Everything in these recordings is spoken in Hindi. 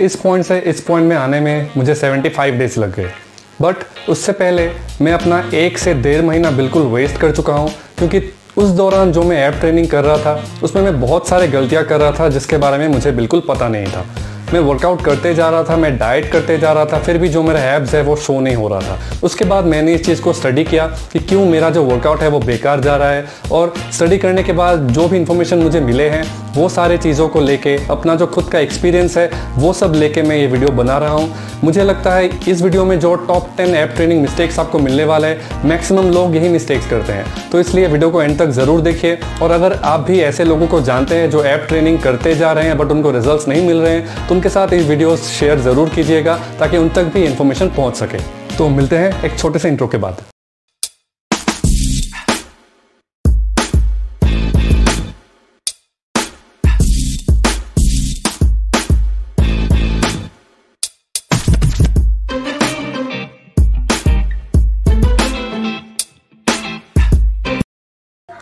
इस पॉइंट से इस पॉइंट में आने में मुझे 75 डेज लग गए। बट उससे पहले मैं अपना 1 से 1.5 महीना बिल्कुल वेस्ट कर चुका हूँ, क्योंकि उस दौरान जो मैं ऐप ट्रेनिंग कर रहा था उसमें मैं बहुत सारे गलतियाँ कर रहा था जिसके बारे में मुझे बिल्कुल पता नहीं था। मैं वर्कआउट करते जा रहा था, मैं डाइट करते जा रहा था, फिर भी जो मेरा एब्स है वो शो नहीं हो रहा था। उसके बाद मैंने इस चीज़ को स्टडी किया कि क्यों मेरा जो वर्कआउट है वो बेकार जा रहा है, और स्टडी करने के बाद जो भी इन्फॉर्मेशन मुझे मिले हैं वो सारे चीज़ों को लेके, अपना जो खुद का एक्सपीरियंस है वो सब लेके मैं ये वीडियो बना रहा हूँ। मुझे लगता है इस वीडियो में जो टॉप 10 ऐप ट्रेनिंग मिस्टेक्स आपको मिलने वाले हैं, मैक्सिमम लोग यही मिस्टेक्स करते हैं। तो इसलिए वीडियो को एंड तक ज़रूर देखिए। और अगर आप भी ऐसे लोगों को जानते हैं जो ऐप ट्रेनिंग करते जा रहे हैं बट उनको रिजल्ट्स नहीं मिल रहे हैं, तो उनके साथ ये वीडियो शेयर ज़रूर कीजिएगा ताकि उन तक भी इन्फॉर्मेशन पहुँच सके। तो मिलते हैं एक छोटे से इंट्रो के बाद।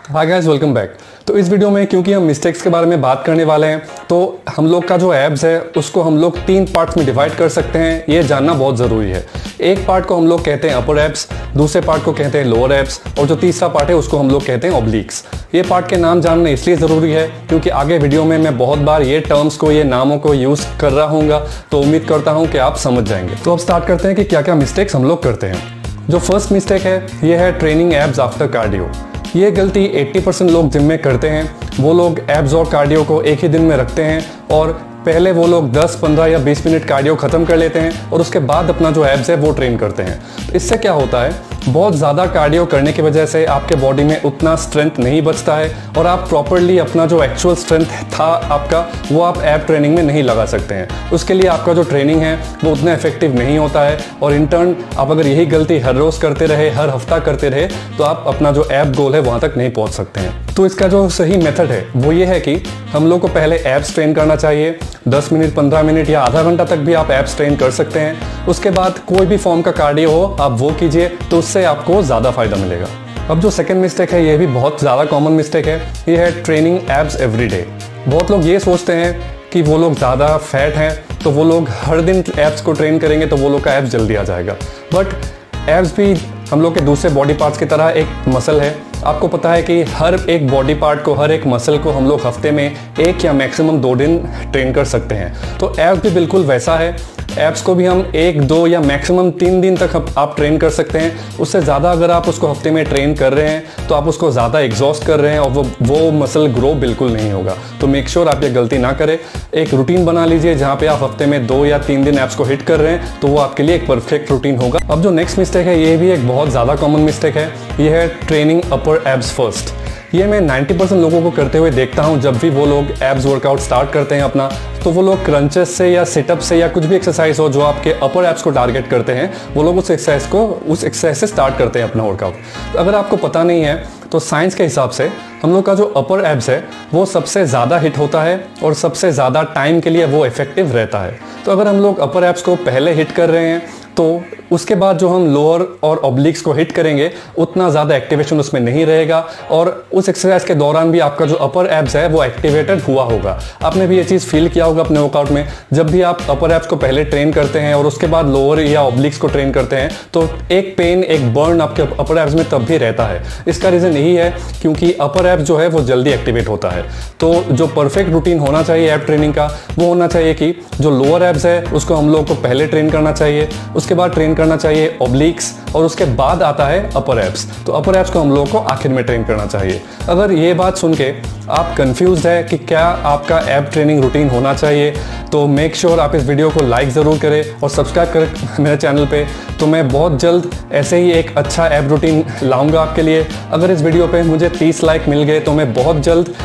Hi guys, welcome back. तो इस वीडियो में क्योंकि हम मिस्टेक्स के बारे में बात करने वाले हैं, तो हम लोग का जो एब्स है उसको हम लोग 3 पार्ट्स में डिवाइड कर सकते हैं। ये जानना बहुत ज़रूरी है। एक पार्ट को हम लोग कहते हैं अपर एब्स, दूसरे पार्ट को कहते हैं लोअर एब्स, और जो तीसरा पार्ट है उसको हम लोग कहते हैं ऑब्लिक्स। ये पार्ट के नाम जानना इसलिए ज़रूरी है क्योंकि आगे वीडियो में मैं बहुत बार ये टर्म्स को, ये नामों को यूज़ कर रहा हूँगा, तो उम्मीद करता हूँ कि आप समझ जाएंगे। तो अब स्टार्ट करते हैं कि क्या क्या मिस्टेक्स हम लोग करते हैं। जो फर्स्ट मिस्टेक है ये है ट्रेनिंग एब्स आफ्टर कार्डियो। ये गलती 80% लोग जिम में करते हैं। वो लोग एब्स और कार्डियो को एक ही दिन में रखते हैं और पहले वो लोग 10, 15 या 20 मिनट कार्डियो ख़त्म कर लेते हैं और उसके बाद अपना जो एब्स है वो ट्रेन करते हैं। तो इससे क्या होता है, बहुत ज़्यादा कार्डियो करने की वजह से आपके बॉडी में उतना स्ट्रेंथ नहीं बचता है और आप प्रॉपरली अपना जो एक्चुअल स्ट्रेंथ था आपका, वो आप ऐप ट्रेनिंग में नहीं लगा सकते हैं। उसके लिए आपका जो ट्रेनिंग है वो उतना इफेक्टिव नहीं होता है, और इन टर्न आप अगर यही गलती हर रोज़ करते रहे, हर हफ्ता करते रहे, तो आप अपना जो ऐप गोल है वहाँ तक नहीं पहुँच सकते हैं। तो इसका जो सही मेथड है वो ये है कि हम लोग को पहले एब्स ट्रेन करना चाहिए। 10 मिनट, 15 मिनट या आधा घंटा तक भी आप एब्स ट्रेन कर सकते हैं। उसके बाद कोई भी फॉर्म का कार्डियो हो आप वो कीजिए, तो उससे आपको ज़्यादा फायदा मिलेगा। अब जो सेकंड मिस्टेक है ये भी बहुत ज़्यादा कॉमन मिस्टेक है, ये है ट्रेनिंग एब्स एवरी डे। बहुत लोग ये सोचते हैं कि वो लोग ज़्यादा फैट हैं तो वो लोग हर दिन एब्स को ट्रेन करेंगे तो वो लोग का एब्स जल्दी आ जाएगा। बट एब्स भी हम लोग के दूसरे बॉडी पार्ट्स की तरह एक मसल है। आपको पता है कि हर एक बॉडी पार्ट को, हर एक मसल को हम लोग हफ्ते में 1 या मैक्सिमम 2 दिन ट्रेन कर सकते हैं। तो एब्स भी बिल्कुल वैसा है। एब्स को भी हम 1, 2 या मैक्सिमम 3 दिन तक आप ट्रेन कर सकते हैं। उससे ज़्यादा अगर आप उसको हफ्ते में ट्रेन कर रहे हैं तो आप उसको ज़्यादा एग्जॉस्ट कर रहे हैं और वो मसल ग्रो बिल्कुल नहीं होगा। तो मेक श्योर आप ये गलती ना करें। एक रूटीन बना लीजिए जहाँ पे आप हफ्ते में 2 या 3 दिन एब्स को हिट कर रहे हैं, तो वो आपके लिए एक परफेक्ट रूटीन होगा। अब जो नेक्स्ट मिस्टेक है ये भी एक बहुत ज़्यादा कॉमन मिस्टेक है, ये है ट्रेनिंग अपर एब्स फर्स्ट। ये मैं 90% लोगों को करते हुए देखता हूँ। जब भी वो लोग एब्स वर्कआउट स्टार्ट करते हैं अपना, तो वो लोग क्रंचेस से या सिटअप से या कुछ भी एक्सरसाइज हो जो आपके अपर एब्स को टारगेट करते हैं, वो लोग उस एक्सरसाइज से स्टार्ट करते हैं अपना वर्कआउट। तो अगर आपको पता नहीं है तो साइंस के हिसाब से हम लोग का जो अपर एब्स है वो सबसे ज़्यादा हिट होता है और सबसे ज़्यादा टाइम के लिए वो इफेक्टिव रहता है। तो अगर हम लोग अपर एब्स को पहले हिट कर रहे हैं तो उसके बाद जो हम लोअर और ऑब्लिक्स को हिट करेंगे उतना ज़्यादा एक्टिवेशन उसमें नहीं रहेगा, और उस एक्सरसाइज के दौरान भी आपका जो अपर एब्स है वो एक्टिवेटेड हुआ होगा। आपने भी ये चीज़ फील किया होगा अपने वर्कआउट में। जब भी आप अपर एब्स को पहले ट्रेन करते हैं और उसके बाद लोअर या ऑब्लिक्स को ट्रेन करते हैं तो एक पेन, एक बर्न आपके अपर एब्स में तब भी रहता है। इसका रीज़न यही है क्योंकि अपर एब्स जो है वो जल्दी एक्टिवेट होता है। तो जो परफेक्ट रूटीन होना चाहिए ऐप ट्रेनिंग का, वो होना चाहिए कि जो लोअर एब्स है उसको हम लोग को पहले ट्रेन करना चाहिए, उसके बाद ट्रेन करना चाहिए ऑब्लिक्स, और उसके बाद आता है अपर एब्स। तो अपर एब्स को हम लोगों को आखिर में ट्रेन करना चाहिए। अगर ये बात सुन के आप कंफ्यूज है कि क्या आपका ऐप ट्रेनिंग रूटीन होना चाहिए, तो मेक श्योर आप इस वीडियो को लाइक ज़रूर करें और सब्सक्राइब करें मेरे चैनल पे। तो मैं बहुत जल्द ऐसे ही एक अच्छा ऐप रूटीन लाऊंगा आपके लिए। अगर इस वीडियो पे मुझे 30 लाइक मिल गए तो मैं बहुत जल्द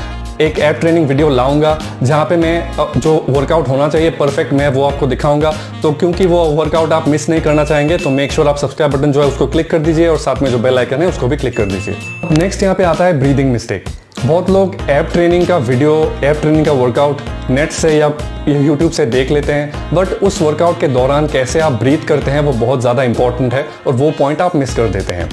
एक ऐप ट्रेनिंग वीडियो लाऊंगा जहाँ पे मैं जो वर्कआउट होना चाहिए परफेक्ट मैं वो आपको दिखाऊंगा। तो क्योंकि वो वर्कआउट आप मिस नहीं करना चाहेंगे तो मेक श्योर आप सब्सक्राइब बटन जो है उसको क्लिक कर दीजिए और साथ में जो बेल आइकन है उसको भी क्लिक कर दीजिए। नेक्स्ट यहाँ पे आता है ब्रीदिंग मिस्टेक। बहुत लोग ऐप ट्रेनिंग का वीडियो, ऐप ट्रेनिंग का वर्कआउट नेट से या यूट्यूब से देख लेते हैं, बट उस वर्कआउट के दौरान कैसे आप ब्रीथ करते हैं वो बहुत ज़्यादा इंपॉर्टेंट है और वो पॉइंट आप मिस कर देते हैं।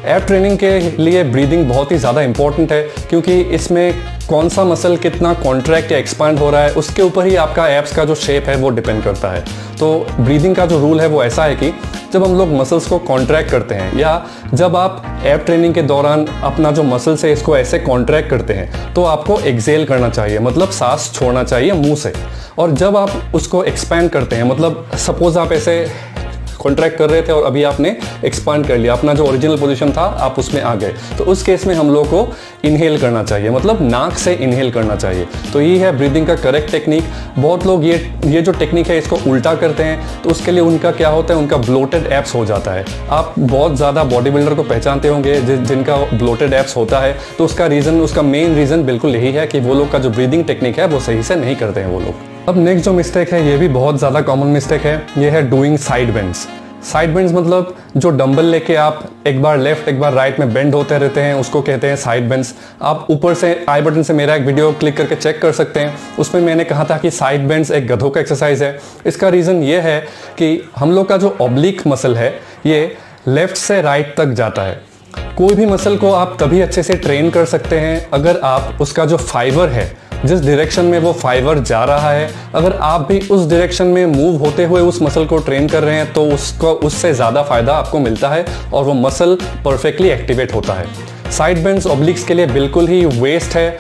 एब ट्रेनिंग के लिए ब्रीदिंग बहुत ही ज़्यादा इंपॉर्टेंट है, क्योंकि इसमें कौन सा मसल कितना कॉन्ट्रैक्ट या एक्सपांड हो रहा है उसके ऊपर ही आपका एब्स का जो शेप है वो डिपेंड करता है। तो ब्रीदिंग का जो रूल है वो ऐसा है कि जब हम लोग मसल्स को कॉन्ट्रैक्ट करते हैं या जब आप एब ट्रेनिंग के दौरान अपना जो मसल्स है इसको ऐसे कॉन्ट्रैक्ट करते हैं तो आपको एक्सेल करना चाहिए, मतलब सांस छोड़ना चाहिए मुंह से। और जब आप उसको एक्सपैंड करते हैं, मतलब सपोज आप ऐसे कॉन्ट्रैक्ट कर रहे थे और अभी आपने एक्सपांड कर लिया, अपना जो ओरिजिनल पोजीशन था आप उसमें आ गए, तो उस केस में हम लोग को इनहेल करना चाहिए, मतलब नाक से इनहेल करना चाहिए। तो ये है ब्रीदिंग का करेक्ट टेक्निक। बहुत लोग ये जो टेक्निक है इसको उल्टा करते हैं, तो उसके लिए उनका क्या होता है, उनका ब्लोटेड एब्स हो जाता है। आप बहुत ज़्यादा बॉडी बिल्डर को पहचानते होंगे जिनका ब्लोटेड एब्स होता है, तो उसका मेन रीज़न बिल्कुल यही है कि वो लोग का जो ब्रीदिंग टेक्निक है वो सही से नहीं करते हैं वो लोग। अब नेक्स्ट जो मिस्टेक है ये भी बहुत ज़्यादा कॉमन मिस्टेक है, ये है doing side bends. Side bends मतलब जो डंबल लेके आप एक बार लेफ्ट एक बार राइट में बेंड होते रहते हैं, उसको कहते हैं साइड बेंड्स। आप ऊपर से आई बटन से मेरा एक वीडियो क्लिक करके चेक कर सकते हैं, उसमें मैंने कहा था कि साइड बेंड्स एक गधों का एक्सरसाइज है। इसका रीज़न ये है कि हम लोग का जो ऑब्लिक मसल है ये लेफ्ट से राइट तक जाता है। कोई भी मसल को आप तभी अच्छे से ट्रेन कर सकते हैं अगर आप उसका जो फाइबर है, जिस डायरेक्शन में वो फाइबर जा रहा है, अगर आप भी उस डायरेक्शन में मूव होते हुए उस मसल को ट्रेन कर रहे हैं तो उससे ज़्यादा फायदा आपको मिलता है और वो मसल परफेक्टली एक्टिवेट होता है। साइड बेंड्स ऑब्लिक्स के लिए बिल्कुल ही वेस्ट है,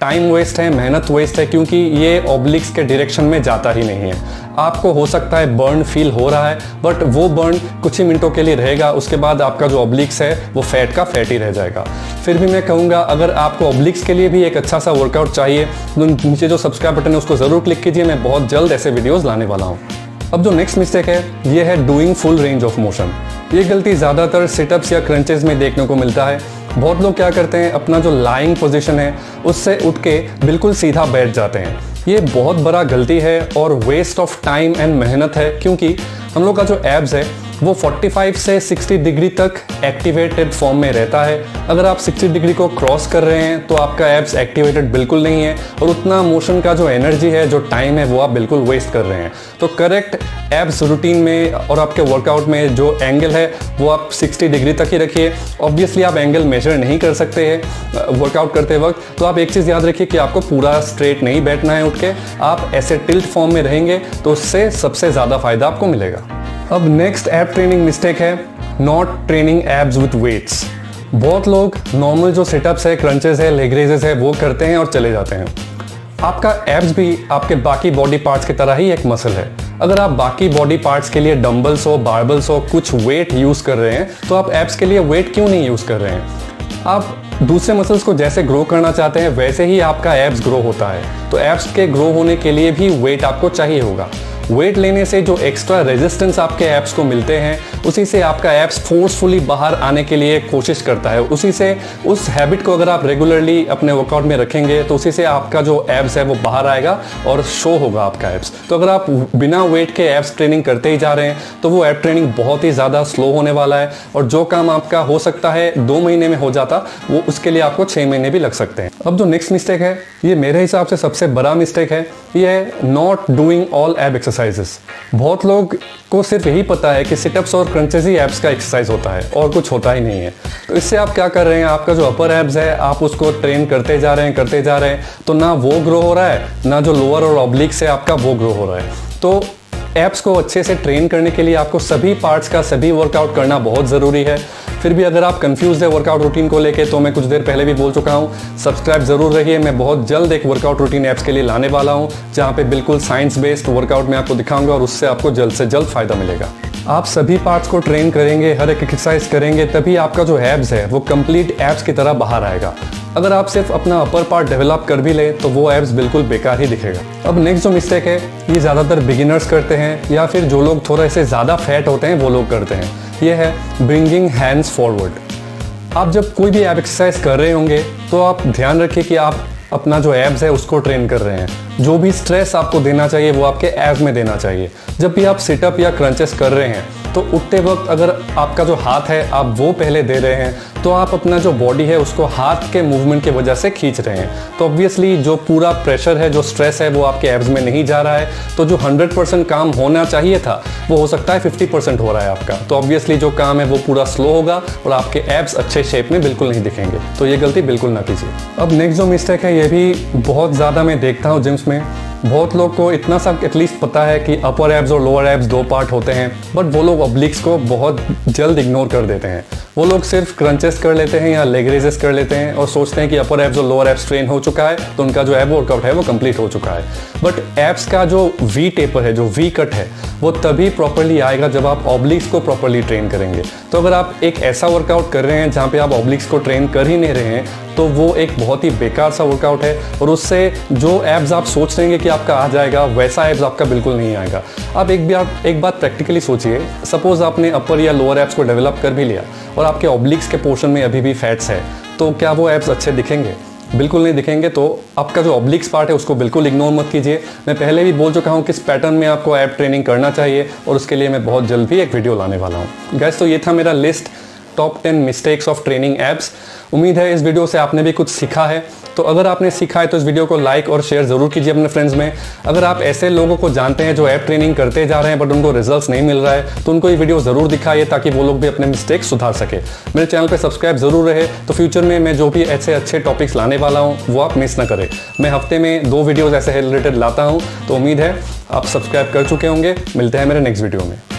टाइम वेस्ट है, मेहनत वेस्ट है, क्योंकि ये ऑब्लिक्स के डायरेक्शन में जाता ही नहीं है। आपको हो सकता है बर्न फील हो रहा है, बट वो बर्न कुछ ही मिनटों के लिए रहेगा, उसके बाद आपका जो ऑब्लिक्स है वो फैट का फैट ही रह जाएगा। फिर भी मैं कहूँगा अगर आपको ऑब्लिक्स के लिए भी एक अच्छा सा वर्कआउट चाहिए तो नीचे जो सब्सक्राइब बटन है उसको ज़रूर क्लिक कीजिए, मैं बहुत जल्द ऐसे वीडियोज़ लाने वाला हूँ। अब जो नेक्स्ट मिस्टेक है ये है doing full range of motion. ये गलती ज़्यादातर सिटअप्स या क्रंचेस में देखने को मिलता है। बहुत लोग क्या करते हैं, अपना जो लाइंग पोजीशन है उससे उठ के बिल्कुल सीधा बैठ जाते हैं। ये बहुत बड़ा गलती है और वेस्ट ऑफ टाइम एंड मेहनत है, क्योंकि हम लोग का जो एब्स है वो 45 से 60 डिग्री तक एक्टिवेटेड फॉर्म में रहता है। अगर आप 60 डिग्री को क्रॉस कर रहे हैं तो आपका एब्स एक्टिवेटेड बिल्कुल नहीं है और उतना मोशन का जो एनर्जी है, जो टाइम है, वो आप बिल्कुल वेस्ट कर रहे हैं। तो करेक्ट एब्स रूटीन में और आपके वर्कआउट में जो एंगल है वो आप 60 डिग्री तक ही रखिए। ऑब्वियसली आप एंगल मेजर नहीं कर सकते हैं वर्कआउट करते वक्त, तो आप एक चीज़ याद रखिए कि आपको पूरा स्ट्रेट नहीं बैठना है उठ के, आप ऐसे टिल्ट फॉर्म में रहेंगे तो उससे सबसे ज़्यादा फायदा आपको मिलेगा। अब नेक्स्ट एब ट्रेनिंग मिस्टेक है not training abs with weights. बहुत लोग नॉर्मल जो सिटअप्स है, क्रंचेस है, लेग रेजेस है वो करते हैं और चले जाते हैं। आपका एब्स भी आपके बाकी बॉडी पार्ट्स की तरह ही एक मसल है। अगर आप बाकी बॉडी पार्ट्स के लिए डंबल्स हो, बारबल्स हो, कुछ वेट यूज़ कर रहे हैं तो आप एब्स के लिए वेट क्यों नहीं यूज़ कर रहे हैं। आप दूसरे मसल्स को जैसे ग्रो करना चाहते हैं वैसे ही आपका एब्स ग्रो होता है, तो एब्स के ग्रो होने के लिए भी वेट आपको चाहिए होगा। वेट लेने से जो एक्स्ट्रा रेजिस्टेंस आपके एब्स को मिलते हैं उसी से आपका एब्स फोर्सफुली बाहर आने के लिए कोशिश करता है। उसी से उस हैबिट को अगर आप रेगुलरली अपने वर्कआउट में रखेंगे तो उसी से आपका जो एब्स है वो बाहर आएगा और शो होगा आपका एब्स। तो अगर आप बिना वेट के एब्स ट्रेनिंग करते ही जा रहे हैं तो वो एब ट्रेनिंग बहुत ही ज़्यादा स्लो होने वाला है और जो काम आपका हो सकता है 2 महीने में हो जाता वो उसके लिए आपको 6 महीने भी लग सकते हैं। अब जो नेक्स्ट मिस्टेक है ये मेरे हिसाब से सबसे बड़ा मिस्टेक है, ये है नॉट डूइंग ऑल एब एक्सरसाइजेस। बहुत लोग को सिर्फ यही पता है कि सिटअप्स और क्रंचेस ही एब्स का एक्सरसाइज होता है और कुछ होता ही नहीं है। तो इससे आप क्या कर रहे हैं, आपका जो अपर एब्स है आप उसको ट्रेन करते जा रहे हैं, तो ना वो ग्रो हो रहा है, ना जो लोअर और ऑब्लिक्स है आपका वो ग्रो हो रहा है। तो एब्स को अच्छे से ट्रेन करने के लिए आपको सभी पार्ट्स का सभी वर्कआउट करना बहुत ज़रूरी है। फिर भी अगर आप कंफ्यूज है वर्कआउट रूटीन को लेके तो मैं कुछ देर पहले भी बोल चुका हूँ, सब्सक्राइब ज़रूर रहिए। मैं बहुत जल्द एक वर्कआउट रूटीन एब्स के लिए लाने वाला हूँ जहाँ पे बिल्कुल साइंस बेस्ड वर्कआउट में आपको दिखाऊंगा और उससे आपको जल्द से जल्द फ़ायदा मिलेगा। आप सभी पार्ट्स को ट्रेन करेंगे, हर एक एक्सरसाइज करेंगे, तभी आपका जो एब्स है वो कंप्लीट एब्स की तरह बाहर आएगा। अगर आप सिर्फ अपना अपर पार्ट डेवलप कर भी ले तो वो एब्स बिल्कुल बेकार ही दिखेगा। अब नेक्स्ट जो मिस्टेक है ये ज़्यादातर बिगिनर्स करते हैं या फिर जो लोग थोड़े से ज़्यादा फैट होते हैं वो लोग करते हैं, ये है ब्रिंगिंग हैंड्स फॉरवर्ड। आप जब कोई भी एब एक्सरसाइज कर रहे होंगे तो आप ध्यान रखिए कि आप अपना जो एब्स है उसको ट्रेन कर रहे हैं। जो भी स्ट्रेस आपको देना चाहिए वो आपके एब्स में देना चाहिए। जब भी आप सिटअप या क्रंचेस कर रहे हैं तो उठते वक्त अगर आपका जो हाथ है आप वो पहले दे रहे हैं तो आप अपना जो बॉडी है उसको हाथ के मूवमेंट की वजह से खींच रहे हैं। तो ऑब्वियसली जो पूरा प्रेशर है, जो स्ट्रेस है वो आपके एब्स में नहीं जा रहा है। तो जो 100% काम होना चाहिए था वो हो सकता है 50% हो रहा है आपका, तो ऑब्वियसली जो काम है वो पूरा स्लो होगा और आपके एब्स अच्छे शेप में बिल्कुल नहीं दिखेंगे। तो ये गलती बिल्कुल ना कीजिए। अब नेक्स्ट जो मिस्टेक है, ये भी बहुत ज़्यादा मैं देखता हूँ जिम्स में। बहुत लोग को इतना सा एटलीस्ट पता है कि अपर एब्स और लोअर एब्स 2 पार्ट होते हैं, बट वो लोग ऑब्लिक्स को बहुत जल्द इग्नोर कर देते हैं। वो लोग सिर्फ क्रंचेस कर लेते हैं या लेग रेजेस कर लेते हैं और सोचते हैं कि अपर एब्स और लोअर एब्स ट्रेन हो चुका है तो उनका जो एब वर्कआउट है वो कंप्लीट हो चुका है। बट एब्स का जो वी टेपर है, जो वी कट है, वो तभी प्रॉपर्ली आएगा जब आप ऑब्लिक्स को प्रॉपर्ली ट्रेन करेंगे। तो अगर आप एक ऐसा वर्कआउट कर रहे हैं जहाँ पे आप ऑब्लिक्स को ट्रेन कर ही नहीं रहे हैं, तो वो एक बहुत ही बेकार सा वर्कआउट है और उससे जो एब्स आप सोच रहे हैं कि आपका आ जाएगा, वैसा एब्स आपका बिल्कुल नहीं आएगा। आप एक बात प्रैक्टिकली सोचिए, सपोज आपने अपर या लोअर एब्स को डेवलप कर भी लिया और आपके ऑब्लिक्स के पोर्शन में अभी भी फैट्स है, तो क्या वो एब्स अच्छे दिखेंगे? बिल्कुल नहीं दिखेंगे। तो आपका जो ऑब्लिक्स पार्ट है उसको बिल्कुल इग्नोर मत कीजिए। मैं पहले भी बोल चुका हूँ किस पैटर्न में आपको एब ट्रेनिंग करना चाहिए और उसके लिए मैं बहुत जल्द भी एक वीडियो लाने वाला हूँ। गाइस, तो ये था मेरा list top 10 mistakes of training abs. उम्मीद है इस वीडियो से आपने भी कुछ सीखा है। तो अगर आपने सीखा है तो इस वीडियो को लाइक और शेयर ज़रूर कीजिए अपने फ्रेंड्स में। अगर आप ऐसे लोगों को जानते हैं जो एब ट्रेनिंग करते जा रहे हैं बट उनको रिजल्ट्स नहीं मिल रहा है, तो उनको ये वीडियो ज़रूर दिखाइए ताकि वो लोग भी अपने मिस्टेक्स सुधार सके। मेरे चैनल पे सब्सक्राइब ज़रूर रहे, तो फ्यूचर में मैं जो भी ऐसे अच्छे टॉपिक्स लाने वाला हूँ वो आप मिस ना करें। मैं हफ्ते में 2 वीडियोज़ ऐसे रिलेटेड लाता हूँ, तो उम्मीद है आप सब्सक्राइब कर चुके होंगे। मिलते हैं मेरे नेक्स्ट वीडियो में।